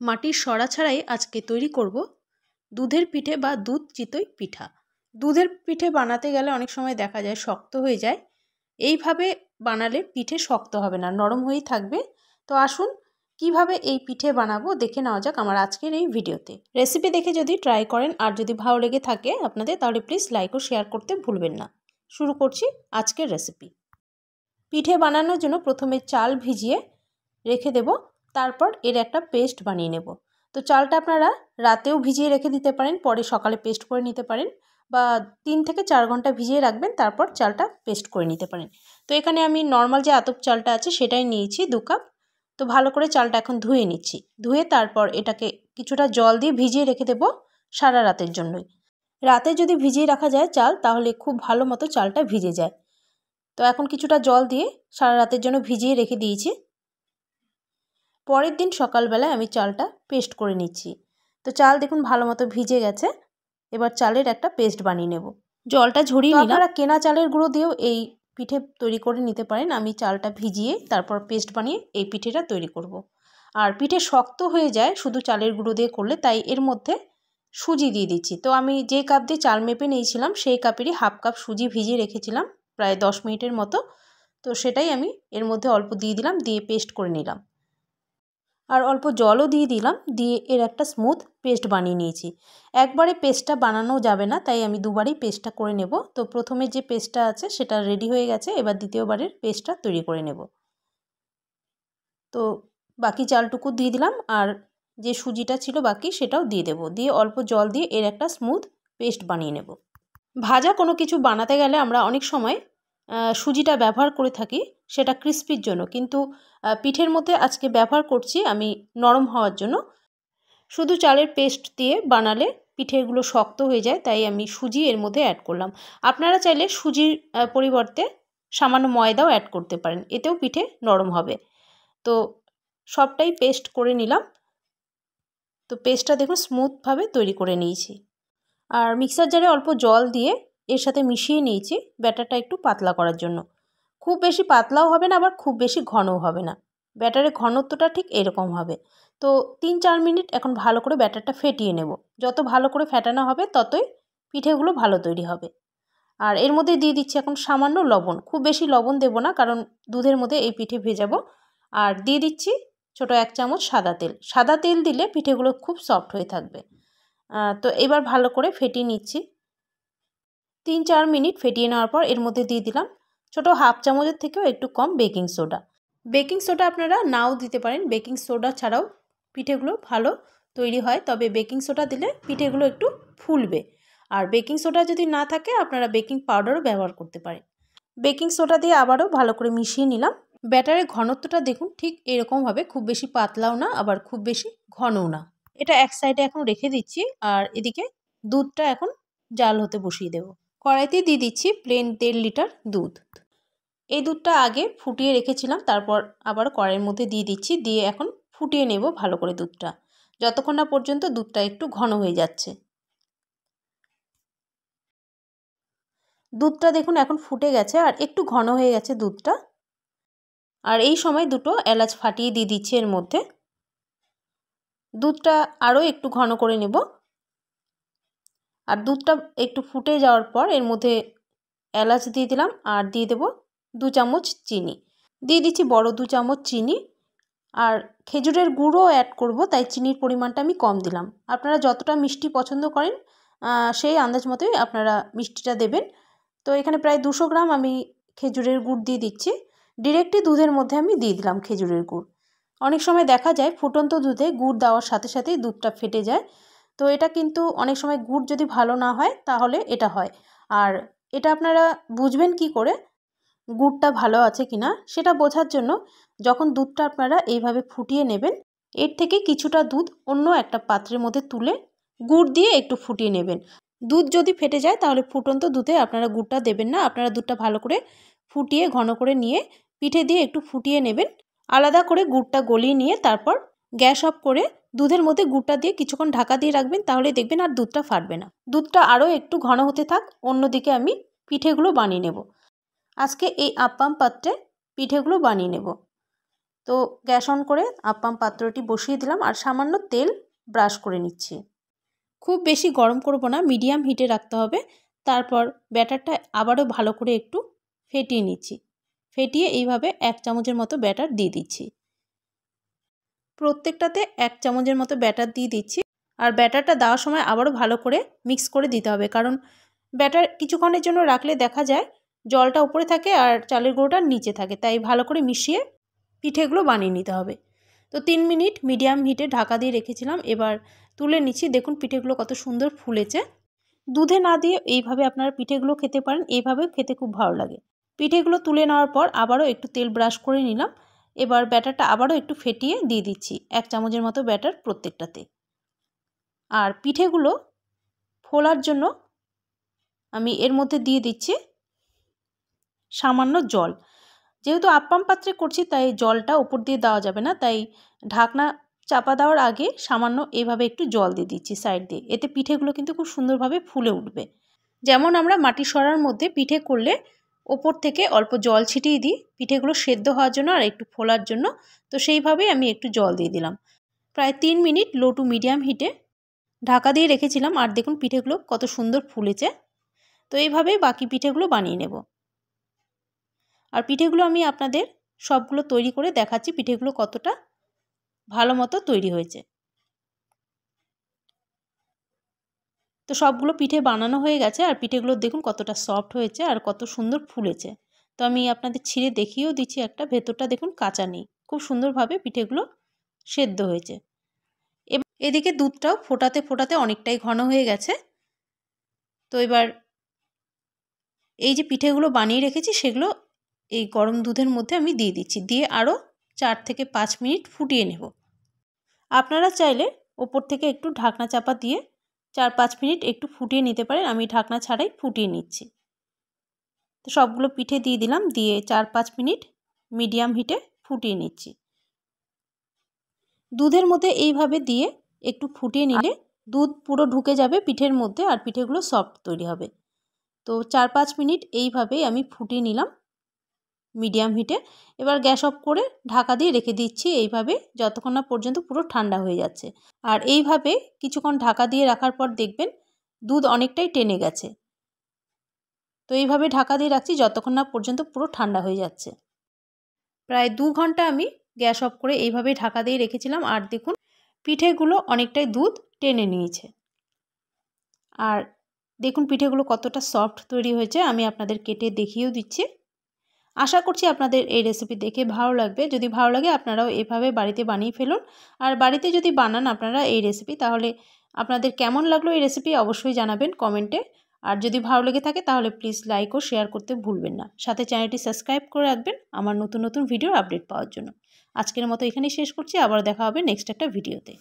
মাটির সরা ছাড়াই আজকে তৈরি করব দুধের পিঠে বা দুধ চিতই পিঠা। দুধের পিঠে বানাতে গেলে অনেক সময় দেখা যায় শক্ত হয়ে যায়। এইভাবে বানালে পিঠে শক্ত হবে না, নরম হয়েই থাকবে। তো আসুন কিভাবে এই পিঠে বানাবো দেখে নেওয়া যাক আমার আজকের এই ভিডিওতে। রেসিপি দেখে যদি ট্রাই করেন আর যদি ভালো লেগে থাকে আপনাদের, তাহলে প্লিজ লাইক ও শেয়ার করতে ভুলবেন না। শুরু করছি আজকের রেসিপি। পিঠে বানানোর জন্য প্রথমে চাল ভিজিয়ে রেখে দেব, তারপর এর একটা পেস্ট বানিয়ে নেব। তো চালটা আপনারা রাতেও ভিজিয়ে রেখে দিতে পারেন, পরে সকালে পেস্ট করে নিতে পারেন, বা 3 থেকে 4 ঘন্টা ভিজিয়ে রাখবেন, তারপর চালটা পেস্ট করে নিতে পারেন। তো এখানে আমি নর্মাল যে আতপ চালটা আছে সেটাই নিয়েছি 2 কাপ। তো ভালো করে চালটা এখন ধুয়ে নিচ্ছি। ধুয়ে তারপর এটাকে কিছুটা জল দিয়ে ভিজিয়ে রেখে দেব সারা রাতের জন্যই। রাতে যদি ভিজিয়ে রাখা যায় চাল, তাহলে খুব ভালো মতো চালটা ভিজে যায়। তো এখন কিছুটা জল দিয়ে সারা রাতের জন্য ভিজিয়ে রেখে দিয়েছি। পরের দিন সকালবেলায় আমি চালটা পেস্ট করে নিচ্ছি। তো চাল দেখুন ভালো মতো ভিজে গেছে। এবার চালের একটা পেস্ট বানিয়ে নেব। জলটা ঝরিয়ে নিলাম। আপনারা কেনা চালের গুঁড়ো দিয়েও এই পিঠে তৈরি করে নিতে পারেন। আমি চালটা ভিজিয়ে তারপর পেস্ট বানিয়ে এই পিঠেটা তৈরি করব। আর পিঠে শক্ত হয়ে যায় শুধু চালের গুঁড়ো দিয়ে করলে, তাই এর মধ্যে সুজি দিয়ে দিচ্ছি। তো আমি যে কাপ দিয়ে চাল মেপে নিয়েছিলাম সেই কাপেরই হাফ কাপ সুজি ভিজিয়ে রেখেছিলাম প্রায় 10 মিনিটের মতো। তো সেটাই আমি এর মধ্যে অল্প দিয়ে দিলাম, দিয়ে পেস্ট করে নিলাম। আর অল্প জলও দিয়ে দিলাম, দিয়ে এর একটা স্মুথ পেস্ট বানিয়ে নিয়েছি। একবারে পেস্টটা বানানো যাবে না, তাই আমি দুবারই পেস্টটা করে নেব। তো প্রথমে যে পেস্টটা আছে সেটা রেডি হয়ে গেছে, এবার দ্বিতীয়বারের পেস্টটা তৈরি করে নেব। তো বাকি চালটুকু দিয়ে দিলাম, আর যে সুজিটা ছিল বাকি সেটাও দিয়ে দেব, দিয়ে অল্প জল দিয়ে এর একটা স্মুথ পেস্ট বানিয়ে নেব। ভাজা কোনো কিছু বানাতে গেলে আমরা অনেক সময় সুজিটা ব্যবহার করে থাকি সেটা ক্রিস্পির জন্য, কিন্তু পিঠের মধ্যে আজকে ব্যবহার করছি আমি নরম হওয়ার জন্য। শুধু চালের পেস্ট দিয়ে বানালে পিঠেগুলো শক্ত হয়ে যায়, তাই আমি সুজি এর মধ্যে অ্যাড করলাম। আপনারা চাইলে সুজির পরিবর্তে সামান্য ময়দাও অ্যাড করতে পারেন, এতেও পিঠে নরম হবে। তো সবটাই পেস্ট করে নিলাম। তো পেস্টটা দেখুন স্মুথভাবে তৈরি করে নিয়েছি। আর মিক্সার জারে অল্প জল দিয়ে এর সাথে মিশিয়ে নিয়েছি ব্যাটারটা একটু পাতলা করার জন্য। খুব বেশি পাতলাও হবে না, আবার খুব বেশি ঘনও হবে না। ব্যাটারের ঘনত্বটা ঠিক এরকম হবে। তো 3-4 মিনিট এখন ভালো করে ব্যাটারটা ফেটিয়ে নেব। যত ভালো করে ফেটানো হবে ততই পিঠেগুলো ভালো তৈরি হবে। আর এর মধ্যে দিয়ে দিচ্ছি এখন সামান্য লবণ। খুব বেশি লবণ দেব না, কারণ দুধের মধ্যে এই পিঠে ভেজাবো। আর দিয়ে দিচ্ছি ছোটো 1 চামচ সাদা তেল। সাদা তেল দিলে পিঠেগুলো খুব সফট হয়ে থাকবে। তো এবার ভালো করে ফেটিয়ে নিচ্ছি। 3-4 মিনিট ফেটিয়ে নেওয়ার পর এর মধ্যে দিয়ে দিলাম ছোটো হাফ চামচের থেকেও একটু কম বেকিং সোডা। বেকিং সোডা আপনারা নাও দিতে পারেন, বেকিং সোডা ছাড়াও পিঠেগুলো ভালো তৈরি হয়, তবে বেকিং সোডা দিলে পিঠেগুলো একটু ফুলবে। আর বেকিং সোডা যদি না থাকে আপনারা বেকিং পাউডারও ব্যবহার করতে পারেন। বেকিং সোডা দিয়ে আবারও ভালো করে মিশিয়ে নিলাম। ব্যাটারের ঘনত্বটা দেখুন ঠিক এরকম হবে, খুব বেশি পাতলাও না আবার খুব বেশি ঘনও না। এটা এক সাইডে এখন রেখে দিচ্ছি, আর এদিকে দুধটা এখন জাল হতে বসিয়ে দেব। কড়াইতে দিয়ে দিচ্ছি প্লেন 1.5 লিটার দুধ। এই দুধটা আগে ফুটিয়ে রেখেছিলাম, তারপর আবার কড়াইয়ের মধ্যে দিয়ে দিচ্ছি, দিয়ে এখন ফুটিয়ে নেব ভালো করে দুধটা, যতক্ষণ না পর্যন্ত দুধটা একটু ঘন হয়ে যাচ্ছে। দুধটা দেখুন এখন ফুটে গেছে আর একটু ঘন হয়ে গেছে দুধটা। আর এই সময় দুটো এলাচ ফাটিয়ে দিয়ে দিচ্ছি এর মধ্যে। দুধটা আরও একটু ঘন করে নেব। আর দুধটা একটু ফুটে যাওয়ার পর এর মধ্যে এলাচ দিয়ে দিলাম, আর দিয়ে দেব 2 চামচ চিনি। দিয়ে দিচ্ছি বড় 2 চামচ চিনি। আর খেজুরের গুঁড়ো অ্যাড করব, তাই চিনির পরিমাণটা আমি কম দিলাম। আপনারা যতটা মিষ্টি পছন্দ করেন সেই আন্দাজ মতোই আপনারা মিষ্টিটা দেবেন। তো এখানে প্রায় 200 গ্রাম আমি খেজুরের গুড় দিয়ে দিচ্ছি। ডিরেক্টলি দুধের মধ্যে আমি দিয়ে দিলাম খেজুরের গুড়। অনেক সময় দেখা যায় ফুটন্ত দুধে গুড় দেওয়ার সাথে সাথেই দুধটা ফেটে যায়। তো এটা কিন্তু অনেক সময় গুড় যদি ভালো না হয় তাহলে এটা হয়। আর এটা আপনারা বুঝবেন কি করে গুড়টা ভালো আছে কিনা, সেটা বোঝার জন্য যখন দুধটা আপনারা এইভাবে ফুটিয়ে নেবেন, এর থেকে কিছুটা দুধ অন্য একটা পাত্রের মধ্যে তুলে গুড় দিয়ে একটু ফুটিয়ে নেবেন। দুধ যদি ফেটে যায় তাহলে ফুটন্ত দুধে আপনারা গুড়টা দেবেন না। আপনারা দুধটা ভালো করে ফুটিয়ে ঘন করে নিয়ে পিঠে দিয়ে একটু ফুটিয়ে নেবেন। আলাদা করে গুড়টা গলিয়ে নিয়ে তারপর গ্যাস অফ করে দুধের মধ্যে গুড়টা দিয়ে কিছুক্ষণ ঢাকা দিয়ে রাখবেন, তাহলে দেখবেন আর দুধটা ফাটবে না। দুধটা আরও একটু ঘন হতে থাক, অন্যদিকে আমি পিঠেগুলো বানিয়ে নেব। আজকে এই আপ্পাম পাত্রে পিঠেগুলো বানিয়ে নেব। তো গ্যাস অন করে আপ্পাম পাত্রটি বসিয়ে দিলাম আর সামান্য তেল ব্রাশ করে নিচ্ছি। খুব বেশি গরম করব না, মিডিয়াম হিটে রাখতে হবে। তারপর ব্যাটারটা আবারও ভালো করে একটু ফেটিয়ে নিচ্ছি। ফেটিয়ে এইভাবে 1 চামচের মতো ব্যাটার দিয়ে দিচ্ছি। প্রত্যেকটাতে 1 চামচের মতো ব্যাটার দিয়ে দিচ্ছি। আর ব্যাটারটা দেওয়ার সময় আবারও ভালো করে মিক্স করে দিতে হবে, কারণ ব্যাটার কিছুক্ষণের জন্য রাখলে দেখা যায় জলটা উপরে থাকে আর চালের গুঁড়োটা নিচে থাকে, তাই ভালো করে মিশিয়ে পিঠেগুলো বানিয়ে নিতে হবে। তো 3 মিনিট মিডিয়াম হিটে ঢাকা দিয়ে রেখেছিলাম। এবার তুলে নিচ্ছি। দেখুন পিঠেগুলো কত সুন্দর ফুলেছে। দুধে না দিয়ে এইভাবে আপনারা পিঠেগুলো খেতে পারেন, এইভাবে খেতে খুব ভালো লাগে। পিঠেগুলো তুলে নেওয়ার পর আবারও একটু তেল ব্রাশ করে নিলাম। এবার ব্যাটারটা আবারও একটু ফেটিয়ে দিয়ে দিচ্ছি 1 চামচের মতো ব্যাটার প্রত্যেকটাতে। আর পিঠেগুলো ফোলার জন্য আমি এর মধ্যে দিয়ে দিচ্ছি সামান্য জল। যেহেতু আপ্পাম পাত্রে করছি তাই জলটা উপর দিয়ে দেওয়া যাবে না, তাই ঢাকনা চাপা দেওয়ার আগে সামান্য এইভাবে একটু জল দিয়ে দিচ্ছি সাইড দিয়ে। এতে পিঠেগুলো কিন্তু খুব সুন্দরভাবে ফুলে উঠবে। যেমন আমরা মাটির সরার মধ্যে পিঠে করলে ওপর থেকে অল্প জল ছিটিয়ে দিই পিঠেগুলো সেদ্ধ হওয়ার জন্য আর একটু ফোলার জন্য, তো সেইভাবেই আমি একটু জল দিয়ে দিলাম। প্রায় 3 মিনিট লো টু মিডিয়াম হিটে ঢাকা দিয়ে রেখেছিলাম। আর দেখুন পিঠেগুলো কত সুন্দর ফুলেছে। তো এইভাবেই বাকি পিঠেগুলো বানিয়ে নেব। আর পিঠেগুলো আমি আপনাদের সবগুলো তৈরি করে দেখাচ্ছি পিঠেগুলো কতটা ভালো মতো তৈরি হয়েছে। তো সবগুলো পিঠে বানানো হয়ে গেছে আর পিঠেগুলো দেখুন কতটা সফট হয়েছে আর কত সুন্দর ফুলেছে। তো আমি আপনাদের ছিঁড়ে দেখিয়েও দিচ্ছি একটা, ভেতরটা দেখুন কাঁচা নেই, খুব সুন্দরভাবে পিঠেগুলো সেদ্ধ হয়েছে। এদিকে দুধটাও ফোটাতে ফোটাতে অনেকটাই ঘন হয়ে গেছে। তো এবার এই যে পিঠেগুলো বানিয়ে রেখেছি সেগুলো এই গরম দুধের মধ্যে আমি দিয়ে দিচ্ছি। দিয়ে আরও 4 থেকে 5 মিনিট ফুটিয়ে নেব। আপনারা চাইলে ওপর থেকে একটু ঢাকনা চাপা দিয়ে 4-5 মিনিট একটু ফুটিয়ে নিতে পারেন। আমি ঢাকনা ছাড়াই ফুটিয়ে নিচ্ছি। তো সবগুলো পিঠে দিয়ে দিলাম, দিয়ে 4-5 মিনিট মিডিয়াম হিটে ফুটিয়ে নিচ্ছি। দুধের মধ্যে এইভাবে দিয়ে একটু ফুটিয়ে নিলে দুধ পুরো ঢুকে যাবে পিঠের মধ্যে আর পিঠেগুলো সফট তৈরি হবে। তো 4-5 মিনিট এইভাবেই আমি ফুটিয়ে নিলাম মিডিয়াম হিটে। এবার গ্যাস অফ করে ঢাকা দিয়ে রেখে দিচ্ছি এইভাবে যতক্ষণ না পর্যন্ত পুরো ঠান্ডা হয়ে যাচ্ছে। আর এইভাবে কিছুক্ষণ ঢাকা দিয়ে রাখার পর দেখবেন দুধ অনেকটাই টেনে গেছে। তো এইভাবে ঢাকা দিয়ে রাখছি যতক্ষণ না পর্যন্ত পুরো ঠান্ডা হয়ে যাচ্ছে। প্রায় 2 ঘন্টা আমি গ্যাস অফ করে এইভাবে ঢাকা দিয়ে রেখেছিলাম। আর দেখুন পিঠেগুলো অনেকটাই দুধ টেনে নিয়েছে। আর দেখুন পিঠেগুলো কতটা সফট তৈরি হয়েছে, আমি আপনাদের কেটে দেখিয়েও দিচ্ছি। আশা করছি আপনাদের এই রেসিপি দেখে ভালো লাগবে। যদি ভালো লাগে আপনারাও এভাবে বাড়িতে বানিয়ে ফেলুন। আর বাড়িতে যদি বানান আপনারা এই রেসিপি, তাহলে আপনাদের কেমন লাগলো এই রেসিপি অবশ্যই জানাবেন কমেন্টে। আর যদি ভালো লেগে থাকে তাহলে প্লিজ লাইক ও শেয়ার করতে ভুলবেন না। সাথে চ্যানেলটি সাবস্ক্রাইব করে রাখবেন আমার নতুন নতুন ভিডিওর আপডেট পাওয়ার জন্য। আজকের মতো এখানেই শেষ করছি, আবার দেখা হবে নেক্সট একটা ভিডিওতে।